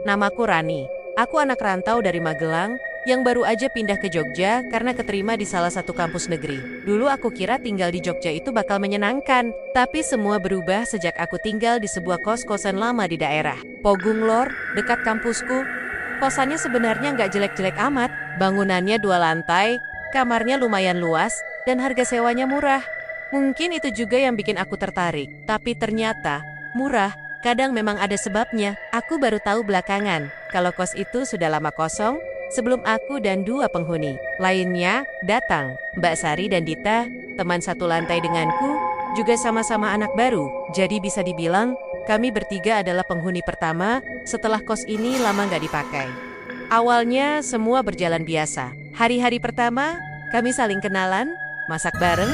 Namaku Rani. Aku anak rantau dari Magelang yang baru aja pindah ke Jogja karena keterima di salah satu kampus negeri. Dulu aku kira tinggal di Jogja itu bakal menyenangkan, tapi semua berubah sejak aku tinggal di sebuah kos-kosan lama di daerah Pogung Lor, dekat kampusku. Kosannya sebenarnya nggak jelek-jelek amat, bangunannya 2 lantai, kamarnya lumayan luas, dan harga sewanya murah. Mungkin itu juga yang bikin aku tertarik, tapi ternyata murah. Kadang memang ada sebabnya. Aku baru tahu belakangan kalau kos itu sudah lama kosong sebelum aku dan 2 penghuni lainnya datang. Mbak Sari dan Dita, teman satu lantai denganku, juga sama-sama anak baru. Jadi bisa dibilang kami bertiga adalah penghuni pertama setelah kos ini lama nggak dipakai. Awalnya semua berjalan biasa. Hari-hari pertama kami saling kenalan, masak bareng,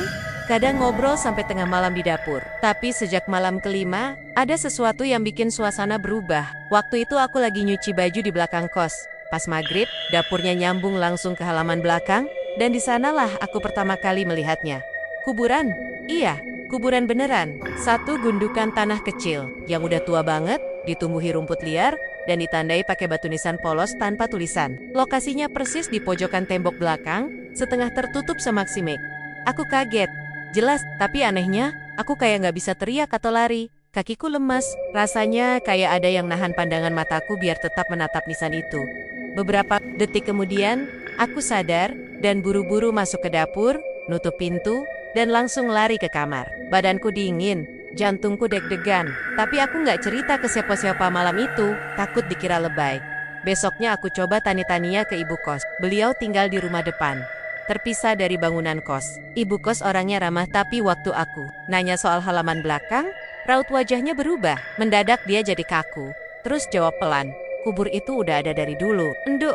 kadang ngobrol sampai tengah malam di dapur. Tapi sejak malam kelima, ada sesuatu yang bikin suasana berubah. Waktu itu aku lagi nyuci baju di belakang kos. Pas maghrib, dapurnya nyambung langsung ke halaman belakang, dan di sanalah aku pertama kali melihatnya. Kuburan? Iya, kuburan beneran. Satu gundukan tanah kecil, yang udah tua banget, ditumbuhi rumput liar, dan ditandai pakai batu nisan polos tanpa tulisan. Lokasinya persis di pojokan tembok belakang, setengah tertutup semak-simik. Aku kaget. Jelas, tapi anehnya, aku kayak nggak bisa teriak atau lari. Kakiku lemas, rasanya kayak ada yang nahan pandangan mataku biar tetap menatap nisan itu. Beberapa detik kemudian, aku sadar dan buru-buru masuk ke dapur, nutup pintu, dan langsung lari ke kamar. Badanku dingin, jantungku deg-degan, tapi aku nggak cerita ke siapa-siapa malam itu, takut dikira lebay. Besoknya aku coba tani-tania ke ibu kos. Beliau tinggal di rumah depan, terpisah dari bangunan kos. Ibu kos orangnya ramah, tapi waktu aku nanya soal halaman belakang, raut wajahnya berubah. Mendadak dia jadi kaku. Terus jawab pelan, kubur itu udah ada dari dulu. Enduk,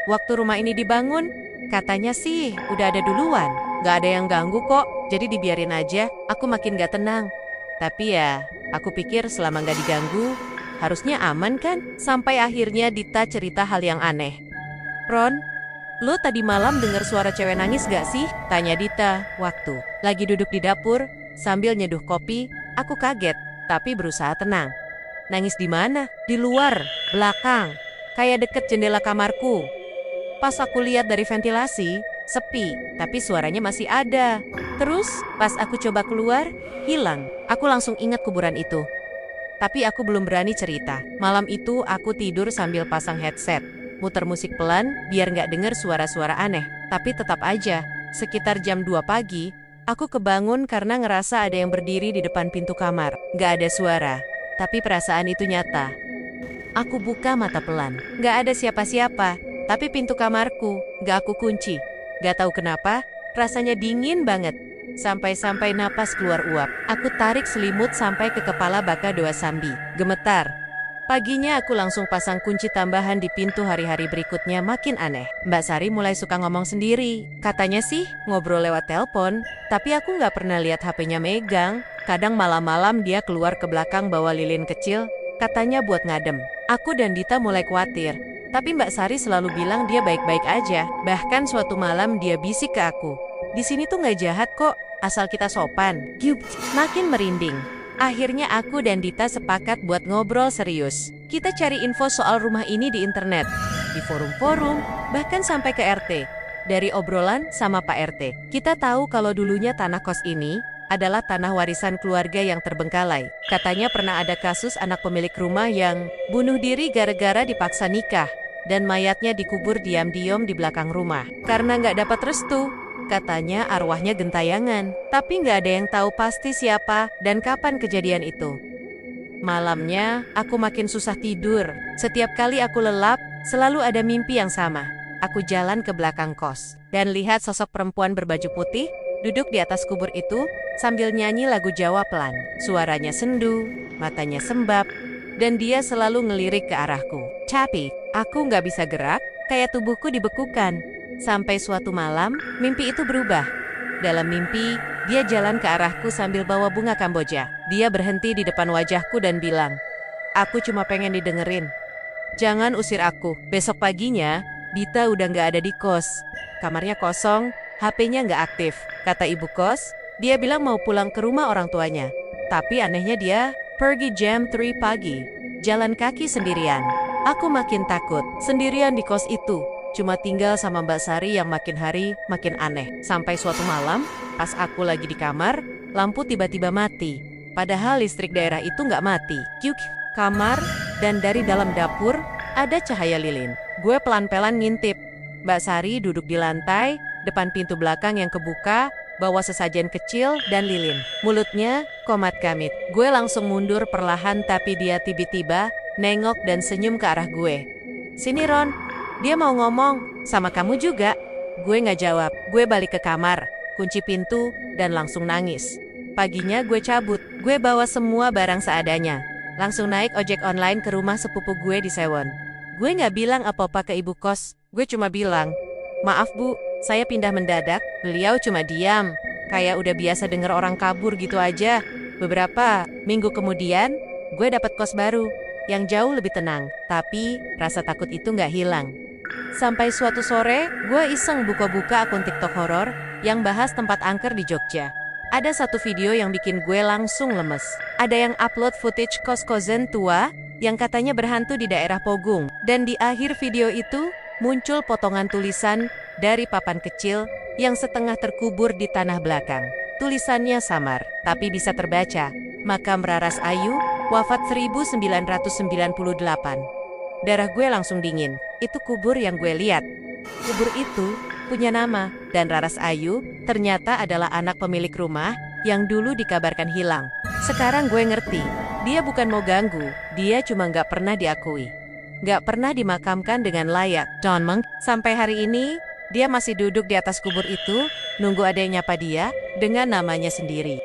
waktu rumah ini dibangun, katanya sih udah ada duluan. Gak ada yang ganggu kok, jadi dibiarin aja. Aku makin gak tenang. Tapi ya, aku pikir selama gak diganggu, harusnya aman kan? Sampai akhirnya Dita cerita hal yang aneh. Ron, lo tadi malam dengar suara cewek nangis gak sih? Tanya Dita waktu lagi duduk di dapur sambil nyeduh kopi. Aku kaget, tapi berusaha tenang. Nangis di mana? Di luar, belakang, kayak deket jendela kamarku. Pas aku lihat dari ventilasi, sepi, tapi suaranya masih ada. Terus, pas aku coba keluar, hilang. Aku langsung ingat kuburan itu. Tapi aku belum berani cerita. Malam itu aku tidur sambil pasang headset, muter musik pelan biar nggak denger suara-suara aneh. Tapi tetap aja, sekitar jam 2 pagi, aku kebangun karena ngerasa ada yang berdiri di depan pintu kamar. Nggak ada suara, tapi perasaan itu nyata. Aku buka mata pelan. Nggak ada siapa-siapa, tapi pintu kamarku nggak aku kunci. Nggak tahu kenapa, rasanya dingin banget. Sampai-sampai napas keluar uap. Aku tarik selimut sampai ke kepala Baka Doa Sambi. Gemetar. Paginya aku langsung pasang kunci tambahan di pintu. Hari-hari berikutnya makin aneh. Mbak Sari mulai suka ngomong sendiri. Katanya sih ngobrol lewat telepon, tapi aku nggak pernah lihat HP-nya megang. Kadang malam-malam dia keluar ke belakang bawa lilin kecil, katanya buat ngadem. Aku dan Dita mulai khawatir, tapi Mbak Sari selalu bilang dia baik-baik aja. Bahkan suatu malam dia bisik ke aku. Di sini tuh nggak jahat kok, asal kita sopan. Makin merinding. Akhirnya aku dan Dita sepakat buat ngobrol serius. Kita cari info soal rumah ini di internet, di forum-forum, bahkan sampai ke RT. Dari obrolan sama Pak RT, kita tahu kalau dulunya tanah kos ini adalah tanah warisan keluarga yang terbengkalai. Katanya pernah ada kasus anak pemilik rumah yang bunuh diri gara-gara dipaksa nikah, dan mayatnya dikubur diam-diam di belakang rumah. Karena nggak dapat restu, katanya arwahnya gentayangan, tapi nggak ada yang tahu pasti siapa dan kapan kejadian itu. Malamnya, aku makin susah tidur. Setiap kali aku lelap, selalu ada mimpi yang sama. Aku jalan ke belakang kos, dan lihat sosok perempuan berbaju putih, duduk di atas kubur itu, sambil nyanyi lagu Jawa pelan. Suaranya sendu, matanya sembab, dan dia selalu ngelirik ke arahku. Tapi, aku nggak bisa gerak, kayak tubuhku dibekukan. Sampai suatu malam, mimpi itu berubah. Dalam mimpi, dia jalan ke arahku sambil bawa bunga kamboja. Dia berhenti di depan wajahku dan bilang, "Aku cuma pengen didengerin. Jangan usir aku." Besok paginya, Dita udah nggak ada di kos. Kamarnya kosong, HP-nya nggak aktif. Kata ibu kos, dia bilang mau pulang ke rumah orang tuanya. Tapi anehnya dia pergi jam 3 pagi, jalan kaki sendirian. Aku makin takut, sendirian di kos itu. Cuma tinggal sama Mbak Sari yang makin hari makin aneh. Sampai suatu malam, pas aku lagi di kamar, lampu tiba-tiba mati. Padahal listrik daerah itu nggak mati. Kyuk, kamar, dan dari dalam dapur, ada cahaya lilin. Gue pelan-pelan ngintip. Mbak Sari duduk di lantai, depan pintu belakang yang kebuka, bawa sesajen kecil dan lilin. Mulutnya komat kamit. Gue langsung mundur perlahan tapi dia tiba-tiba nengok dan senyum ke arah gue. "Sini Ron." Dia mau ngomong, "Sama kamu juga." Gue nggak jawab. Gue balik ke kamar, kunci pintu, dan langsung nangis. Paginya gue cabut. Gue bawa semua barang seadanya. Langsung naik ojek online ke rumah sepupu gue di Sewon. Gue nggak bilang apa-apa ke ibu kos. Gue cuma bilang, "Maaf bu, saya pindah mendadak." Beliau cuma diam, kayak udah biasa denger orang kabur gitu aja. Beberapa minggu kemudian, gue dapat kos baru yang jauh lebih tenang. Tapi rasa takut itu nggak hilang. Sampai suatu sore, gue iseng buka-buka akun TikTok horor yang bahas tempat angker di Jogja. Ada satu video yang bikin gue langsung lemes. Ada yang upload footage kos-kosan tua yang katanya berhantu di daerah Pogung. Dan di akhir video itu, muncul potongan tulisan dari papan kecil yang setengah terkubur di tanah belakang. Tulisannya samar, tapi bisa terbaca. Makam Raras Ayu, wafat 1998. Darah gue langsung dingin. Itu kubur yang gue lihat. Kubur itu punya nama, dan Raras Ayu ternyata adalah anak pemilik rumah yang dulu dikabarkan hilang. Sekarang gue ngerti, dia bukan mau ganggu, dia cuma nggak pernah diakui. Nggak pernah dimakamkan dengan layak. Don Meng, sampai hari ini, dia masih duduk di atas kubur itu, nunggu ada yang nyapa dia dengan namanya sendiri.